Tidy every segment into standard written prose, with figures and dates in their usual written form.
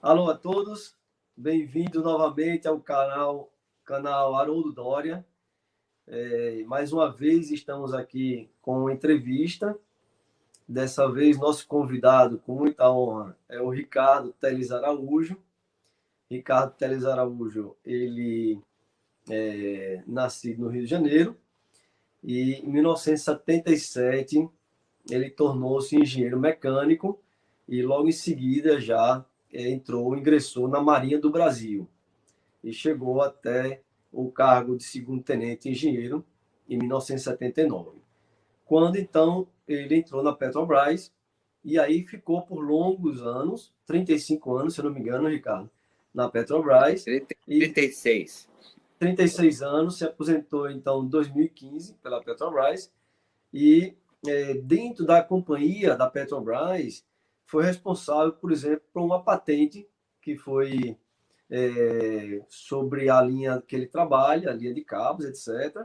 Alô a todos, bem-vindos novamente ao canal Haroldo Dória. Mais uma vez estamos aqui com uma entrevista. Dessa vez, nosso convidado, com muita honra, é o Ricardo Teles Araújo. Ricardo Teles Araújo, ele é nascido no Rio de Janeiro e em 1977 ele tornou-se engenheiro mecânico e logo em seguida já ingressou na Marinha do Brasil e chegou até o cargo de segundo-tenente engenheiro em 1979. Quando então ele entrou na Petrobras e aí ficou por longos anos, 35 anos, se eu não me engano, Ricardo, na Petrobras. 36. 36 anos, se aposentou então em 2015 pela Petrobras e dentro da companhia da Petrobras foi responsável, por exemplo, por uma patente que foi sobre a linha que ele trabalha, a linha de cabos, etc.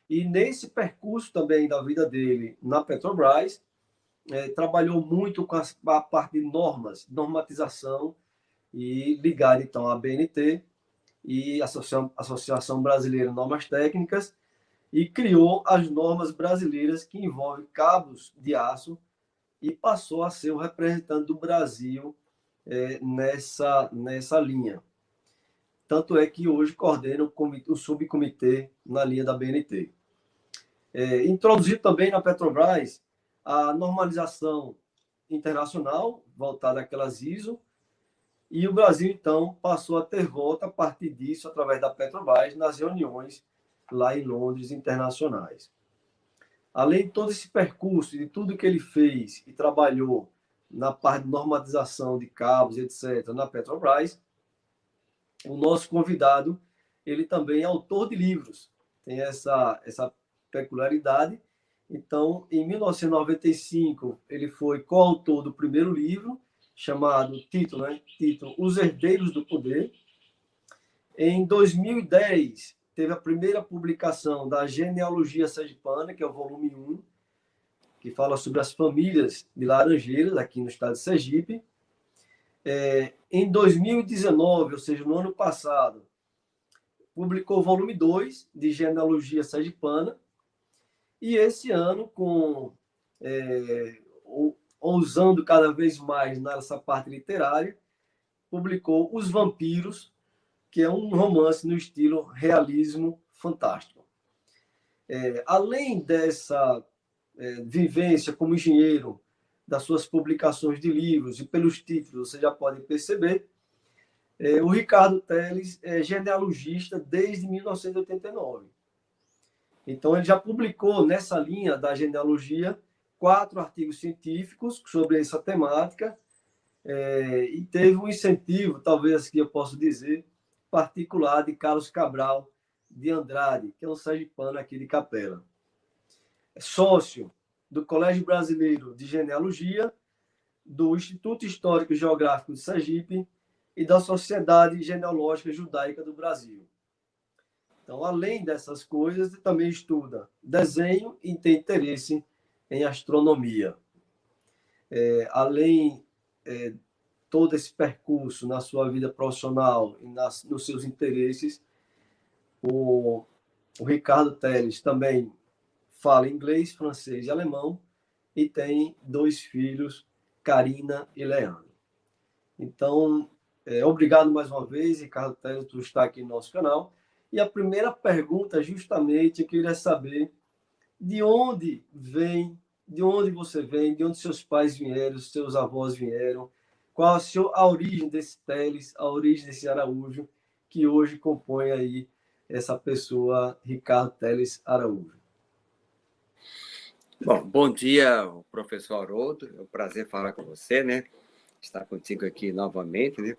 E nesse percurso também da vida dele na Petrobras, trabalhou muito com a parte de normas, normatização, e ligado então à BNT e Associação Brasileira de Normas Técnicas, e criou as normas brasileiras que envolvem cabos de aço e passou a ser o representante do Brasil nessa linha. Tanto é que hoje coordena o subcomitê na linha da BNT. Introduziu também na Petrobras a normalização internacional, voltada àquelas ISO, e o Brasil, então, passou a ter voto a partir disso, através da Petrobras, nas reuniões lá em Londres internacionais. Além de todo esse percurso, de tudo que ele fez e trabalhou na parte de normatização de cabos, etc., na Petrobras, o nosso convidado, ele também é autor de livros, tem essa peculiaridade. Então, em 1995, ele foi coautor do primeiro livro, chamado título Os Herdeiros do Poder. Em 2010, teve a primeira publicação da Genealogia Sergipana, que é o volume 1, que fala sobre as famílias de Laranjeiras, aqui no estado de Sergipe. Em 2019, ou seja, no ano passado, publicou o volume 2 de Genealogia Sergipana. E esse ano, ousando cada vez mais nessa parte literária, publicou Os Vampiros, que é um romance no estilo realismo fantástico. Além dessa vivência como engenheiro, das suas publicações de livros, e pelos títulos você já pode perceber, o Ricardo Teles é genealogista desde 1989. Então, ele já publicou nessa linha da genealogia 4 artigos científicos sobre essa temática, e teve um incentivo, talvez que eu possa dizer, particular de Carlos Cabral de Andrade, que é um sergipano aqui de Capela. É sócio do Colégio Brasileiro de Genealogia, do Instituto Histórico e Geográfico de Sergipe e da Sociedade Genealógica Judaica do Brasil. Então, além dessas coisas, ele também estuda desenho e tem interesse em astronomia. Além todo esse percurso na sua vida profissional e nos seus interesses, o Ricardo Teles também fala inglês, francês e alemão e tem 2 filhos, Karina e Leandro. Então, obrigado mais uma vez, Ricardo Teles, por estar aqui no nosso canal. E a primeira pergunta, justamente, eu queria saber de onde você vem, de onde seus pais vieram, seus avós vieram, qual a origem desse Teles, a origem desse Araújo, que hoje compõe aí essa pessoa, Ricardo Teles Araújo. Bom dia, professor Haroldo. É um prazer falar com você, né? Estar contigo aqui novamente, né?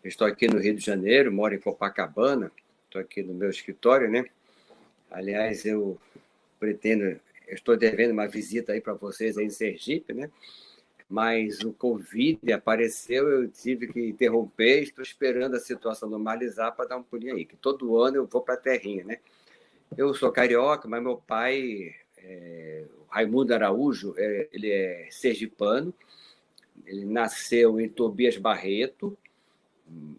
Eu estou aqui no Rio de Janeiro, moro em Copacabana, estou aqui no meu escritório, né? Aliás, eu estou devendo uma visita aí para vocês aí em Sergipe, né? Mas o Covid apareceu, eu tive que interromper, estou esperando a situação normalizar para dar um pulinho aí, que todo ano eu vou para a terrinha, né? Eu sou carioca, mas meu pai, Raimundo Araújo, ele é sergipano, ele nasceu em Tobias Barreto,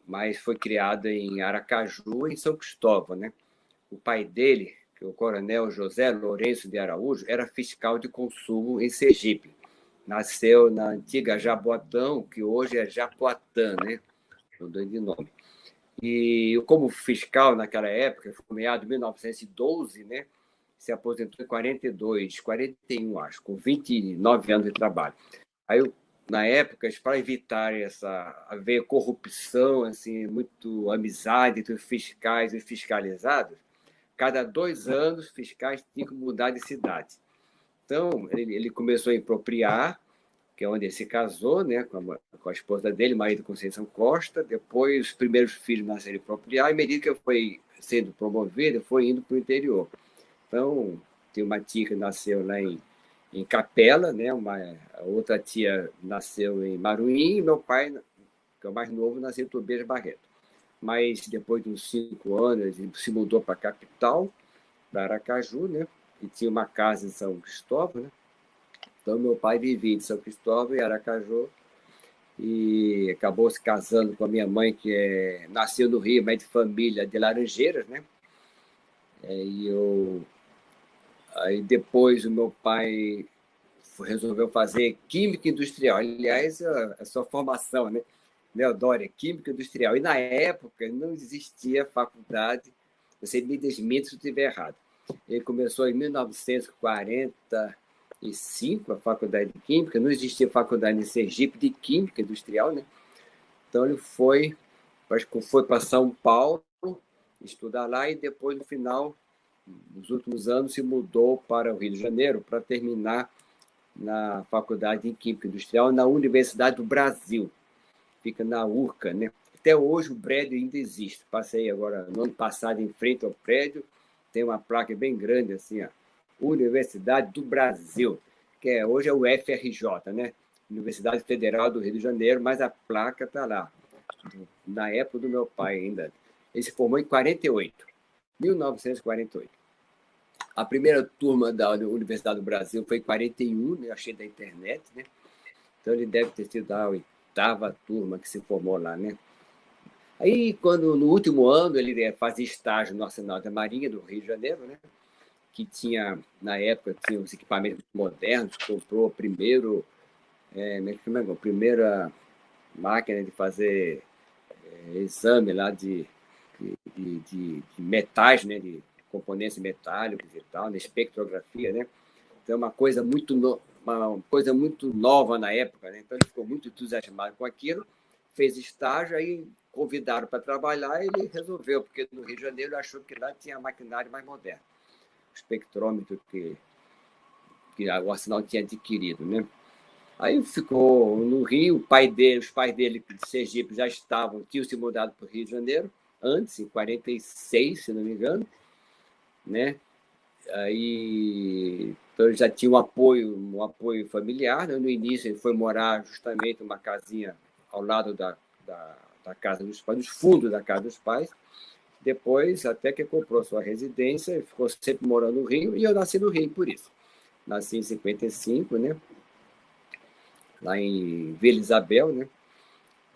mas foi criado em Aracaju, em São Cristóvão, né? O pai dele, que é o coronel José Lourenço de Araújo, era fiscal de consumo em Sergipe. Nasceu na antiga Jaboatão, que hoje é Japoatã, né? Mudou de nome. E como fiscal naquela época, foi nomeado em 1912, né? Se aposentou em 42, 41, acho, com 29 anos de trabalho. Aí, na época, para evitar essa haver corrupção, assim, muito amizade entre os fiscais e os fiscalizados, cada 2 anos, fiscais tinham que mudar de cidade. Então, ele começou a impropriar, que é onde ele se casou, né, com a esposa dele, Maria de Conceição Costa. Depois, os primeiros filhos nasceram em Propriar, e à medida que eu fui sendo promovido, foi indo para o interior. Então, tem uma tia que nasceu lá em Capela, né, a outra tia nasceu em Maruim, e meu pai, que é o mais novo, nasceu em Tobias Barreto. Mas, depois de uns 5 anos, ele se mudou para a capital, para Aracaju, né, e tinha uma casa em São Cristóvão, né. Então, meu pai vivia em São Cristóvão e Aracaju, e acabou se casando com a minha mãe, que nasceu no Rio, mas de família de Laranjeiras, né? Aí depois o meu pai resolveu fazer Química Industrial. Aliás, a sua formação, né? Neodória, Química Industrial. E na época não existia faculdade, você me desmente se eu estiver errado. Ele começou em 1945, a faculdade de Química, não existia faculdade em Sergipe de Química Industrial, né? Então ele foi para São Paulo estudar lá e depois, no final, nos últimos anos, se mudou para o Rio de Janeiro para terminar na faculdade em Química Industrial na Universidade do Brasil, fica na URCA, né? Até hoje o prédio ainda existe. Passei agora no ano passado em frente ao prédio, tem uma placa bem grande assim, ó, Universidade do Brasil, que hoje é o FRJ, né? Universidade Federal do Rio de Janeiro, mas a placa está lá, na época do meu pai ainda. Ele se formou em 48, 1948. A primeira turma da Universidade do Brasil foi em 41, né? Achei da internet, né? Então ele deve ter sido a 8ª turma que se formou lá, né? Aí, quando no último ano ele fazia estágio no Arsenal da Marinha do Rio de Janeiro, né? Que tinha, na época, tinha os equipamentos modernos, comprou a primeira máquina de fazer exame lá de metais, né? De componentes metálicos e tal, na espectrografia, né? Então, uma coisa muito nova na época, né? Então ele ficou muito entusiasmado com aquilo, fez estágio, aí convidaram para trabalhar, e ele resolveu, porque no Rio de Janeiro ele achou que lá tinha maquinário mais moderno, o espectrômetro que o Arsenal tinha adquirido, né? Aí ficou no Rio, os pais dele de Sergipe já tinham se mudado para o Rio de Janeiro, antes, em 46, se não me engano, né? Aí então ele já tinha um apoio familiar, né? No início ele foi morar justamente numa casinha ao lado da casa dos pais, nos fundos da casa dos pais. Depois, até que comprou sua residência, ele ficou sempre morando no Rio, e eu nasci no Rio por isso. Nasci em 55, né? Lá em Vila Isabel, né?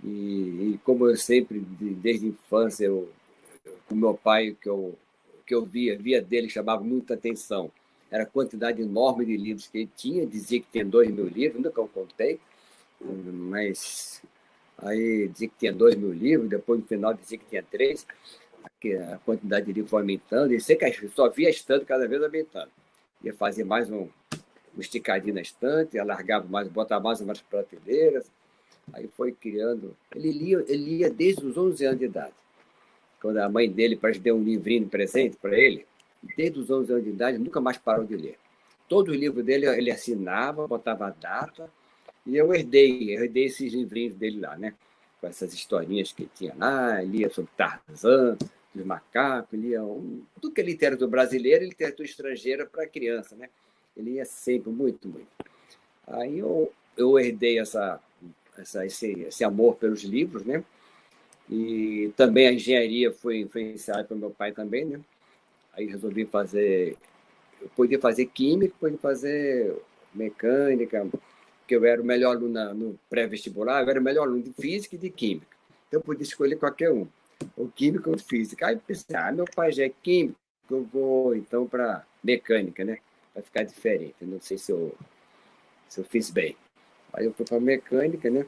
E como eu sempre, desde a infância, com meu pai, que eu via dele, chamava muita atenção. Era a quantidade enorme de livros que ele tinha, dizia que tinha 2.000 livros, nunca eu contei, mas aí dizia que tinha 2.000 livros, depois no final dizia que tinha 3, que a quantidade de livros foi aumentando, e sei que só via a estante cada vez aumentando. Ia fazer mais um esticadinho na estante, alargava mais, botava mais umas prateleiras, aí foi criando. Ele lia desde os 11 anos de idade. Quando a mãe dele deu um livrinho de presente para ele, desde os 11 anos de idade, nunca mais parou de ler. Todos os livros dele ele assinava, botava a data, e eu herdei esses livrinhos dele lá, né? Com essas historinhas que tinha lá, lia sobre Tarzan, dos macacos, lia tudo que é literatura brasileira e literatura estrangeira para criança, né? Ele ia sempre, muito, muito. Aí eu herdei esse amor pelos livros, né? E também a engenharia foi influenciada pelo meu pai também, né? Aí resolvi eu podia fazer química, podia fazer mecânica, porque eu era o melhor aluno no pré-vestibular, eu era o melhor aluno de física e de química. Então eu podia escolher qualquer um, ou química ou física. Aí eu pensei, meu pai já é químico, eu vou então para mecânica, né? Vai ficar diferente. Eu não sei se eu fiz bem. Aí eu fui para mecânica, né?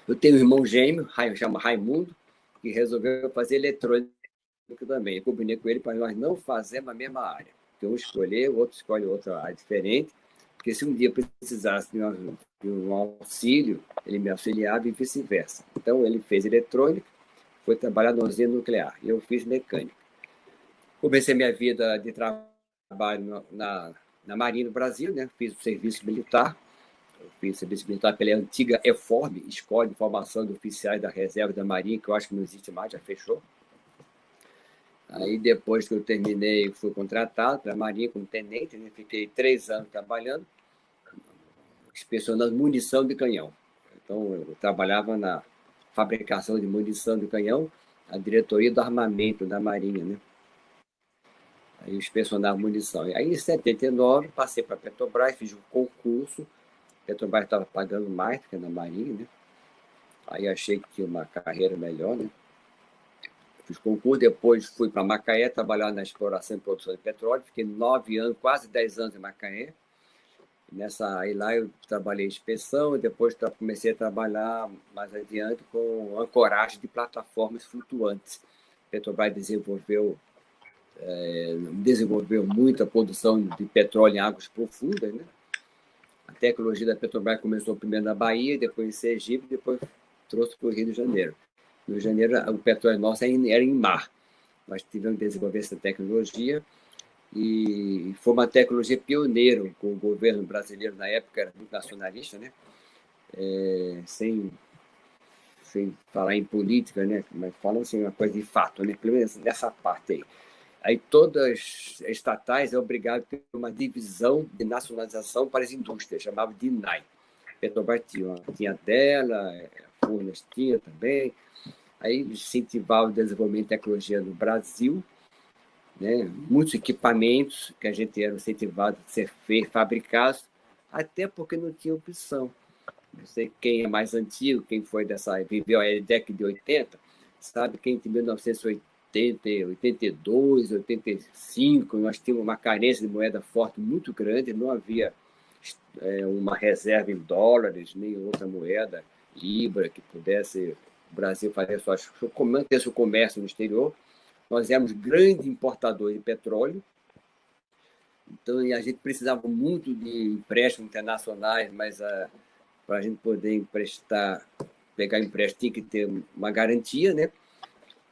Eu tenho um irmão gêmeo, chama Raimundo, que resolveu fazer eletrônica também. Eu combinei com ele para nós não fazermos a mesma área. Então, um escolher, o outro escolhe outra área diferente, porque se um dia precisasse de um auxílio, ele me auxiliava e vice-versa. Então, ele fez eletrônica, foi trabalhar na usina nuclear, e eu fiz mecânica. Comecei minha vida de trabalho na Marinha do Brasil, né? Fiz o serviço militar, fiz serviço militar pela antiga EFORB, Escola de Formação de Oficiais da Reserva da Marinha, que eu acho que não existe mais, já fechou. Aí, depois que eu terminei, fui contratado para a Marinha como tenente, né? Fiquei 3 anos trabalhando, inspecionando munição de canhão. Então, eu trabalhava na fabricação de munição de canhão, a diretoria do armamento da Marinha, né? Aí eu inspecionava munição. E aí, em 79, passei para a Petrobras, fiz um concurso. A Petrobras estava pagando mais do que na Marinha, né? Aí achei que tinha uma carreira melhor, né? Fiz concurso, depois fui para Macaé, trabalhar na exploração e produção de petróleo. Fiquei 9 anos, quase 10 anos em Macaé. Aí lá eu trabalhei em inspeção, e depois comecei a trabalhar mais adiante com ancoragem de plataformas flutuantes. A Petrobras desenvolveu muita produção de petróleo em águas profundas, né? A tecnologia da Petrobras começou primeiro na Bahia, depois em Sergipe, depois trouxe para o Rio de Janeiro. No Rio de Janeiro, o petróleo nosso era em mar. Nós tivemos que desenvolver essa tecnologia e foi uma tecnologia pioneira com o governo brasileiro na época, era muito nacionalista, né? Sem falar em política, né? Mas falando assim, uma coisa de fato, né? Pelo menos nessa parte aí. Aí todas as estatais é obrigado a ter uma divisão de nacionalização para as indústrias, chamava de INAI. Petrobras tinha dela, a Furnas tinha também. Aí incentivava o desenvolvimento de tecnologia no Brasil, né? Muitos equipamentos que a gente era incentivado a ser fabricados, até porque não tinha opção. Não sei quem é mais antigo, quem foi viveu a década de 80, sabe que em 1980, 82, 85, nós tínhamos uma carência de moeda forte muito grande, não havia uma reserva em dólares, nem outra moeda, libra, que pudesse o Brasil fazer manter seu comércio no exterior. Nós éramos grande importador de petróleo, então a gente precisava muito de empréstimos internacionais, mas para a gente poder pegar empréstimo, tinha que ter uma garantia, né?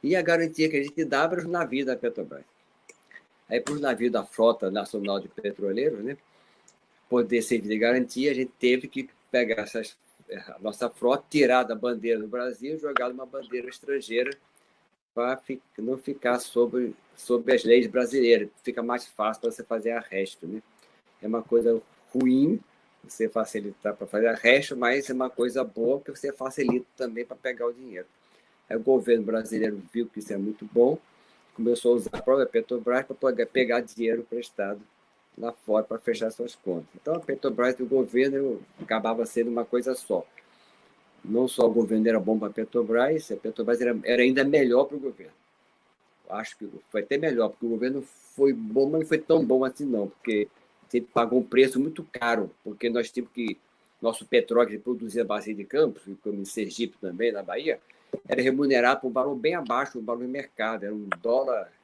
E a garantia que a gente dava era os navios da Petrobras. Aí, para os navios da Frota Nacional de Petroleiros, né, poder servir de garantia, a gente teve que pegar a nossa frota, tirar da bandeira do Brasil e jogar numa bandeira estrangeira para não ficar sob as leis brasileiras. Fica mais fácil para você fazer arresto, né? É uma coisa ruim você facilitar para fazer arresto, mas é uma coisa boa porque você facilita também para pegar o dinheiro. Aí o governo brasileiro viu que isso é muito bom, começou a usar a própria Petrobras para poder pegar dinheiro emprestado lá fora para fechar suas contas. Então a Petrobras e o governo acabava sendo uma coisa só. Não só o governo era bom para a Petrobras era ainda melhor para o governo. Acho que foi até melhor, porque o governo foi bom, mas não foi tão bom assim não, porque a gente pagou um preço muito caro, porque nós tínhamos que nosso petróleo que produzia a Bacia de Campos, como em Sergipe também, na Bahia, era remunerado por um valor bem abaixo do valor do mercado, era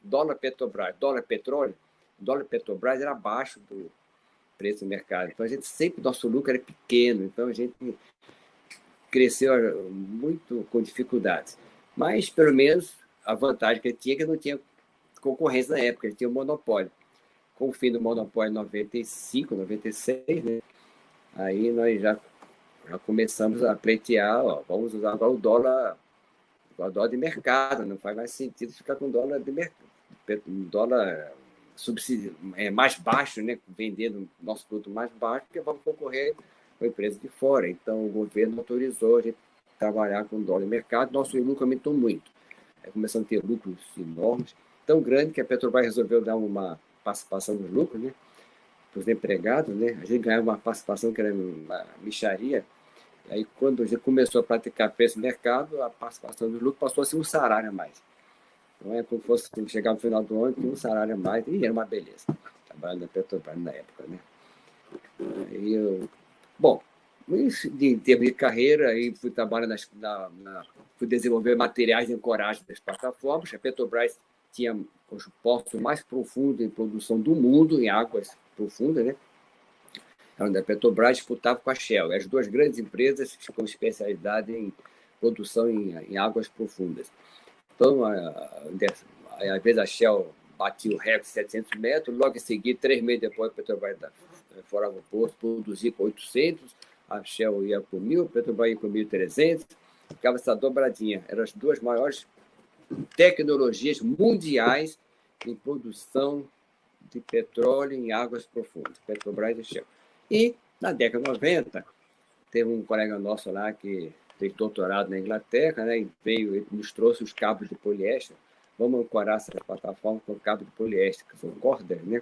dólar Petrobras, dólar Petrobras era abaixo do preço do mercado. Então, nosso lucro era pequeno, então a gente cresceu muito com dificuldades. Mas, pelo menos, a vantagem que tinha é que não tinha concorrência na época, ele tinha um monopólio. Com o fim do monopólio em 95, 96, né? Aí nós já começamos a pleitear, vamos usar agora o dólar de mercado, não faz mais sentido ficar com dólar de mercado, dólar mais baixo, né? Vendendo nosso produto mais baixo, porque vamos concorrer com empresas de fora. Então, o governo autorizou a gente trabalhar com dólar de mercado, nosso lucro aumentou muito. Aí começamos a ter lucros enormes, tão grande que a Petrobras resolveu dar uma participação nos lucros, né? Para os empregados, né? A gente ganhava uma participação que era uma mixaria, Aí, quando a gente começou a praticar preço de mercado, a participação do lucro passou a ser um salário a mais. Não é como se fosse chegar no final do ano, tinha um salário a mais, e era uma beleza, trabalhando na Petrobras na época, né? Aí bom, em termos de carreira, aí fui trabalhar fui desenvolver materiais de ancoragem das plataformas. A Petrobras tinha os poços mais profundos em produção do mundo, em águas profundas, né? Onde a Petrobras disputava com a Shell. As duas grandes empresas com especialidade em produção em águas profundas. Então, às vezes a Shell batia o recorde de 700 metros, logo em seguida, 3 meses depois, a Petrobras fora do posto, produzia com 800, a Shell ia com 1.000, a Petrobras ia com 1.300, ficava essa dobradinha. Eram as duas maiores tecnologias mundiais em produção de petróleo em águas profundas, Petrobras e Shell. E, na década de 90, teve um colega nosso lá que fez doutorado na Inglaterra, né, e ele nos trouxe os cabos de poliéster. Vamos ancorar essa plataforma com cabo de poliéster, que são cordas, né?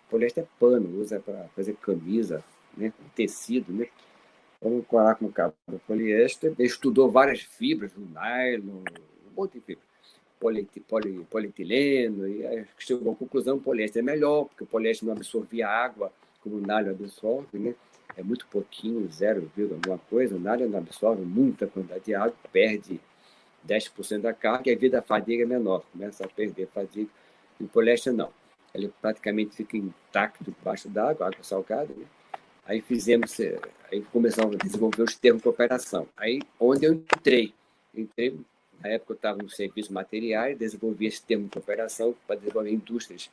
Poliéster é pano, usa para fazer camisa, né? Tecido, né? Vamos ancorar com cabo de poliéster. Ele estudou várias fibras, o nylon, um monte de fibra. Polietileno, e chegou à conclusão que o poliéster é melhor, porque o poliéster não absorvia água como o nylon absorve, né? É muito pouquinho, 0, alguma coisa. O nylon não absorve muita quantidade de água, perde 10% da carga e a vida da fadiga é menor, começa a perder fadiga. E o poliéster não. Ele praticamente fica intacto debaixo d'água, água salgada, né? Aí começamos a desenvolver os termos de operação. Aí, onde eu entrei, na época eu estava no serviço materiais, desenvolvi esse termo de operação para desenvolver indústrias,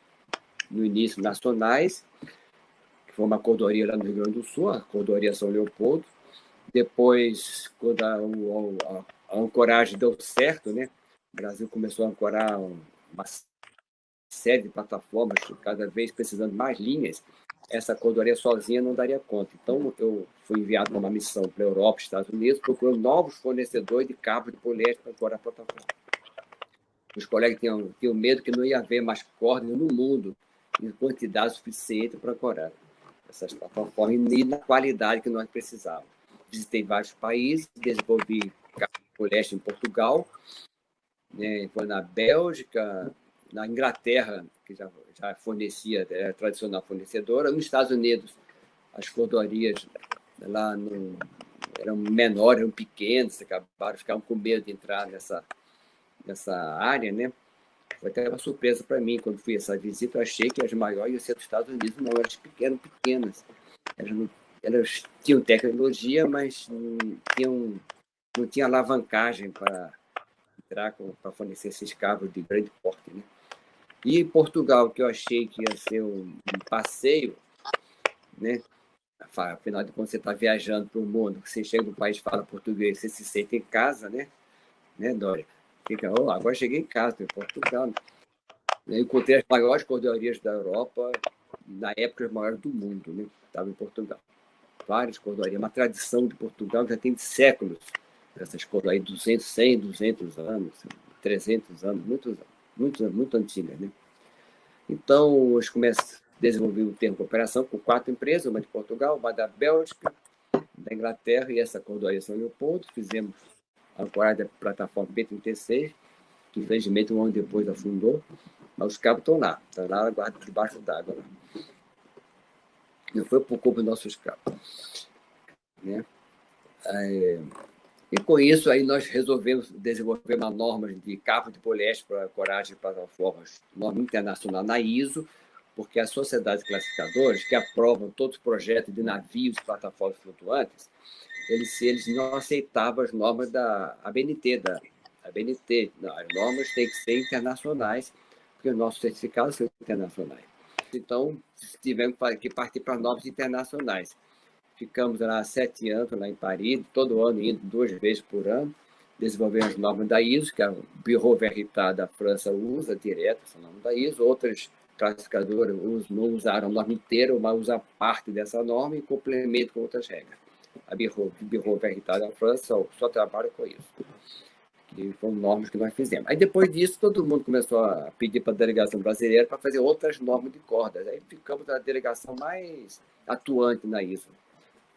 no início, nacionais, que foi uma cordoaria lá no Rio Grande do Sul, a cordoaria São Leopoldo. Depois, quando a ancoragem deu certo, né? O Brasil começou a ancorar uma série de plataformas, cada vez precisando de mais linhas. Essa cordoaria sozinha não daria conta. Então, eu fui enviado para uma missão para a Europa, Estados Unidos, procurando novos fornecedores de cabo de poliéster para ancorar a plataforma. Os colegas tinham medo que não ia haver mais cordas no mundo em quantidade suficiente para ancorar essas plataformas e na qualidade que nós precisávamos. Visitei vários países, desenvolvi cabo de poliéster em Portugal, né, foi na Bélgica, na Inglaterra, que já fornecia, era tradicional fornecedora. Nos Estados Unidos, as cordoarias lá eram menores, eram pequenas, ficavam com medo de entrar nessa área, né? Foi até uma surpresa para mim, quando fui essa visita, eu achei que as maiores iam ser dos Estados Unidos, não, eram pequenas. Elas tinham tecnologia, mas não tinha alavancagem para entrar, para fornecer esses cabos de grande porte, né? E em Portugal, que eu achei que ia ser um passeio, né? Afinal de contas, você está viajando para o mundo, você chega no país, fala português, você se sente em casa, né, Dória? Fica, agora cheguei em casa, em Portugal. Eu encontrei as maiores cordoarias da Europa, na época as maiores do mundo, né? Estava em Portugal. Várias cordoarias, uma tradição de Portugal já tem séculos. Essas cordoarias, 200, 100, 200 anos, 300 anos, muito antigas, né? Então, eu comecei a desenvolver o termo de cooperação com 4 empresas, uma de Portugal, uma da Bélgica, da Inglaterra e essa cordoaria São Leopoldo. Fizemos a ancoragem da plataforma P36, que infelizmente um ano depois afundou, mas os cabos estão lá guardados debaixo d'água. Não foi por culpa dos nossos cabos, né? E com isso, aí nós resolvemos desenvolver uma norma de cabo de poliéster para ancoragem de plataformas, norma internacional na ISO, porque as sociedades classificadoras que aprovam todos os projetos de navios e plataformas flutuantes, eles não aceitavam as normas da ABNT. Não, as normas têm que ser internacionais, porque os nossos certificados são internacionais. Então, tivemos que partir para normas internacionais. Ficamos lá 7 anos, lá em Paris, todo ano indo 2 vezes por ano, desenvolvendo as normas da ISO, que a Bureau Veritas da França usa direto essa norma da ISO. Outras classificadoras não usaram a norma inteira, mas usam parte dessa norma e complementam com outras regras. A Bureau Veritas da França só trabalha com isso. Que foram normas que nós fizemos. Aí, depois disso, todo mundo começou a pedir para a delegação brasileira para fazer outras normas de cordas. Aí ficamos a delegação mais atuante na ISO.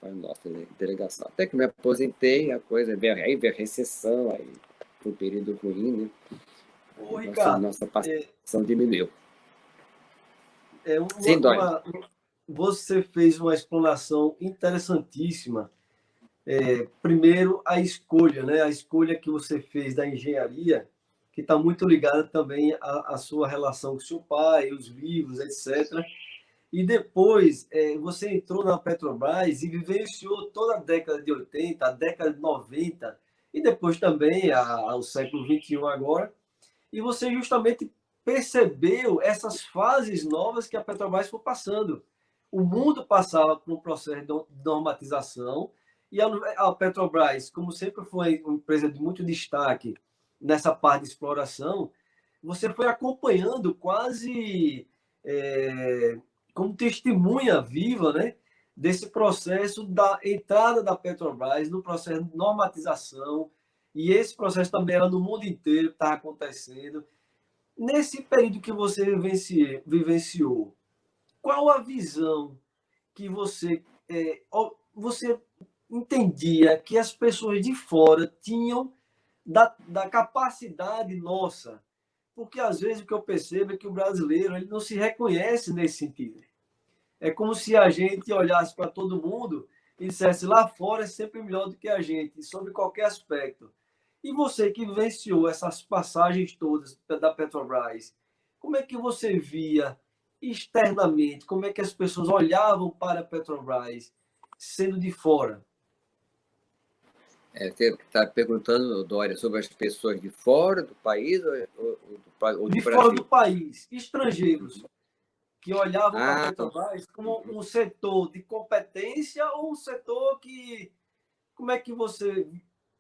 para a nossa delegação. Até que me aposentei, a coisa aí veio a recessão, aí foi um período ruim, né? Ô, Ricardo, Nossa participação diminuiu. Sem dó. Você fez uma explanação interessantíssima. Primeiro, a escolha, né? A escolha que você fez da engenharia, que está muito ligada também à sua relação com seu pai, os livros, etc. E depois, você entrou na Petrobras e vivenciou toda a década de 80, a década de 90, e depois também ao século XXI agora, e você justamente percebeu essas fases novas que a Petrobras foi passando. O mundo passava por um processo de normatização e a Petrobras, como sempre foi uma empresa de muito destaque nessa parte de exploração, você foi acompanhando quase como testemunha viva, né, desse processo da entrada da Petrobras no processo de normatização, e esse processo também era no mundo inteiro que estava acontecendo. Nesse período que você vivenciou, qual a visão que você entendia que as pessoas de fora tinham da capacidade nossa? Porque às vezes o que eu percebo é que o brasileiro ele não se reconhece nesse sentido. É como se a gente olhasse para todo mundo e dissesse lá fora é sempre melhor do que a gente, sobre qualquer aspecto. E você que vivenciou essas passagens todas da Petrobras, como é que você via externamente? Como é que as pessoas olhavam para a Petrobras sendo de fora? Você está perguntando, Dória, sobre as pessoas de fora do país ou do De fora do Brasil? país, estrangeiros, que olhavam para a Ah, Petrobras como um setor de competência ou um setor que como é que você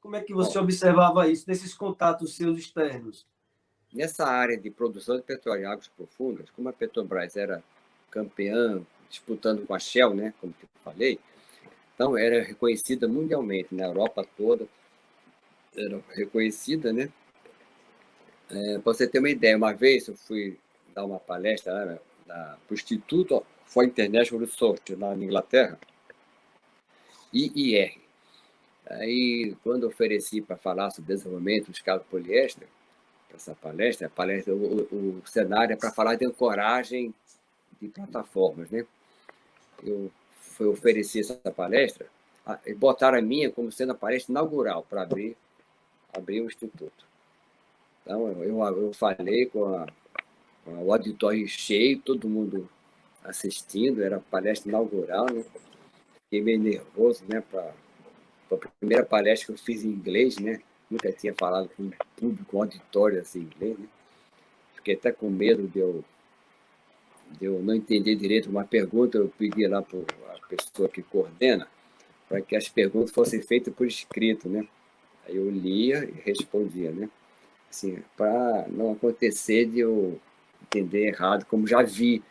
bom, observava isso nesses contatos seus externos? nessa área de produção de petróleo em águas profundas, como a Petrobras era campeã, disputando com a Shell, né, como eu falei, então era reconhecida mundialmente, na Europa toda era reconhecida, né? Para você ter uma ideia, uma vez eu fui dar uma palestra para o Instituto for International Research, lá na Inglaterra, IIR. Aí, quando eu ofereci para falar sobre o desenvolvimento dos cabos poliéster, essa palestra, o cenário é para falar de ancoragem de plataformas, né? Eu ofereci essa palestra e botaram a minha como sendo a palestra inaugural para abrir o Instituto. Então, eu falei com o auditório cheio, todo mundo assistindo, era a palestra inaugural, né? Fiquei meio nervoso, né? Para a primeira palestra que eu fiz em inglês, né? Nunca tinha falado com um público, um auditório assim, em inglês, né? Fiquei até com medo de eu não entender direito uma pergunta. Eu pedi lá para a pessoa que coordena para que as perguntas fossem feitas por escrito, né? Aí eu lia e respondia, né? Assim, para não acontecer de eu entender errado, como já vi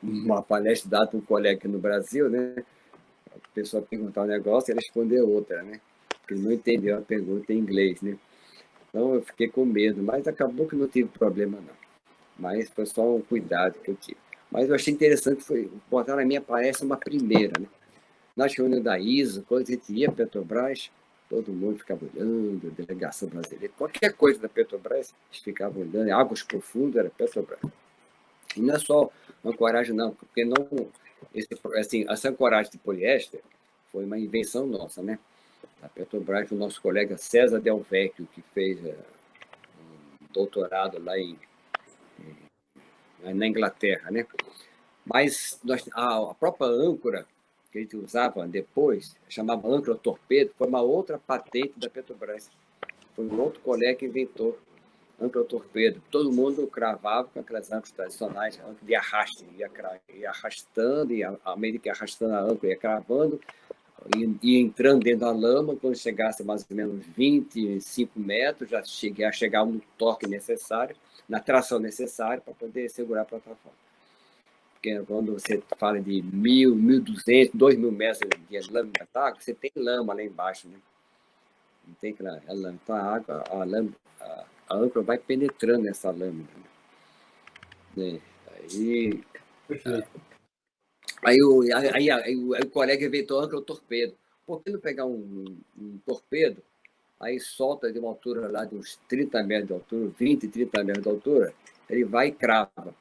uma palestra dada por um colega aqui no Brasil, né? A pessoa perguntar um negócio e responder outra, né? Porque ele não entendeu a pergunta em inglês, né? Então eu fiquei com medo, mas acabou que não tive problema não. Mas foi só um cuidado que eu tive. Mas eu achei interessante, foi botar na minha palestra uma primeira, né? Nas reuniões da ISO, quando a gente ia para a Petrobras, todo mundo ficava olhando, a delegação brasileira, qualquer coisa da Petrobras, eles ficavam olhando, águas profundas era Petrobras. E não é só ancoragem, não, porque não, assim, essa ancoragem de poliéster foi uma invenção nossa, né? A Petrobras, o nosso colega César Del Vecchio, que fez um doutorado lá na Inglaterra, né? Mas a própria âncora que a gente usava depois, chamava âncora torpedo, foi uma outra patente da Petrobras. Foi um outro colega que inventou âncora torpedo. Todo mundo cravava com aquelas âncoras tradicionais, âncora de arraste, ia arrastando, e à medida que ia arrastando a âncora, ia cravando, ia entrando dentro da lama. Quando chegasse mais ou menos 25 metros, já chegar no torque necessário, na tração necessária para poder segurar a plataforma. Porque quando você fala de 1.000, 1.200, 2.000 metros de lâmina d'água, você tem lama lá embaixo, né? Não tem aquela lama. Então a âncora vai penetrando nessa lâmina, né? Aí o colega inventou a âncora torpedo. Por que não pegar um torpedo, aí solta de uma altura lá de uns 30 metros de altura, 20, 30 metros de altura, ele vai e crava.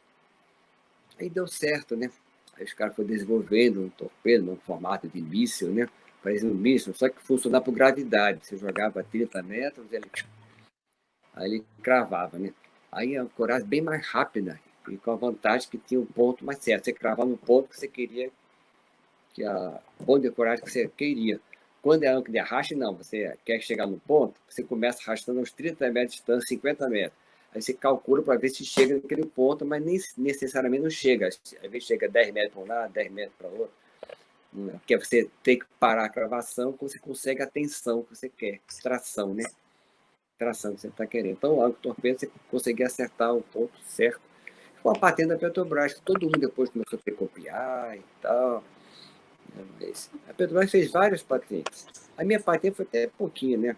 Aí deu certo, né? Aí os caras foram desenvolvendo um torpedo no formato de míssil, né? Parecia um míssil, só que funcionava por gravidade. Você jogava a 30 metros, aí ele cravava, né? Aí a coragem bem mais rápida e com a vantagem que tinha um ponto mais certo. Você cravava no ponto que você queria, que a ponto de coragem que você queria. Quando é âncora de arraste, não. Você quer chegar no ponto, você começa arrastando uns 30 metros de distância, 50 metros. Aí você calcula para ver se chega naquele ponto, mas nem necessariamente não chega. Às vezes chega 10 metros para um lado, 10 metros para o outro. Porque você tem que parar a cravação quando você consegue a tensão que você quer. Tração, né? Tração que você está querendo. Então, o torpedo, você conseguir acertar o ponto certo. Com a patente da Petrobras, que todo mundo depois começou a copiar e tal. Mas a Petrobras fez várias patentes. A minha patente foi até pouquinho, né?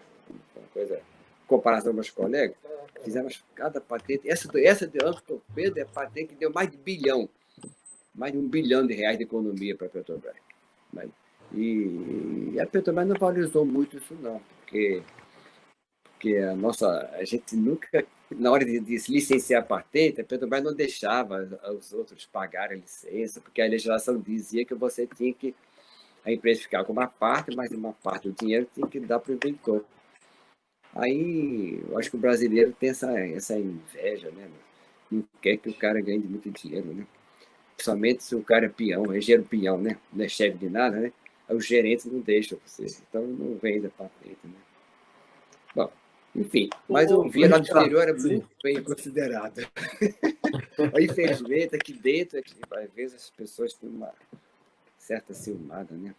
Uma coisa, em comparação com meus colegas, fizemos cada patente. Essa de torpedo é a patente que deu mais de bilhão. Mais de R$1 bilhão de economia para a Petrobras. E a Petrobras não valorizou muito isso, não, porque a gente nunca, na hora de licenciar a patente, a Petrobras não deixava os outros pagarem a licença, porque a legislação dizia que você tinha que, a empresa ficava com uma parte, mas uma parte do dinheiro tinha que dar para o inventor. Aí, eu acho que o brasileiro tem essa inveja, né? Não quer que o cara ganhe muito dinheiro, né? Somente se o cara é peão, é engenheiro peão, né? Não é chefe de nada, né? Aí os gerentes não deixam você. Então, não vende a patente, né? Bom, enfim, mas o via lá do exterior é muito bem considerado. Infelizmente, aqui dentro, às vezes as pessoas têm uma certa ciumada, né?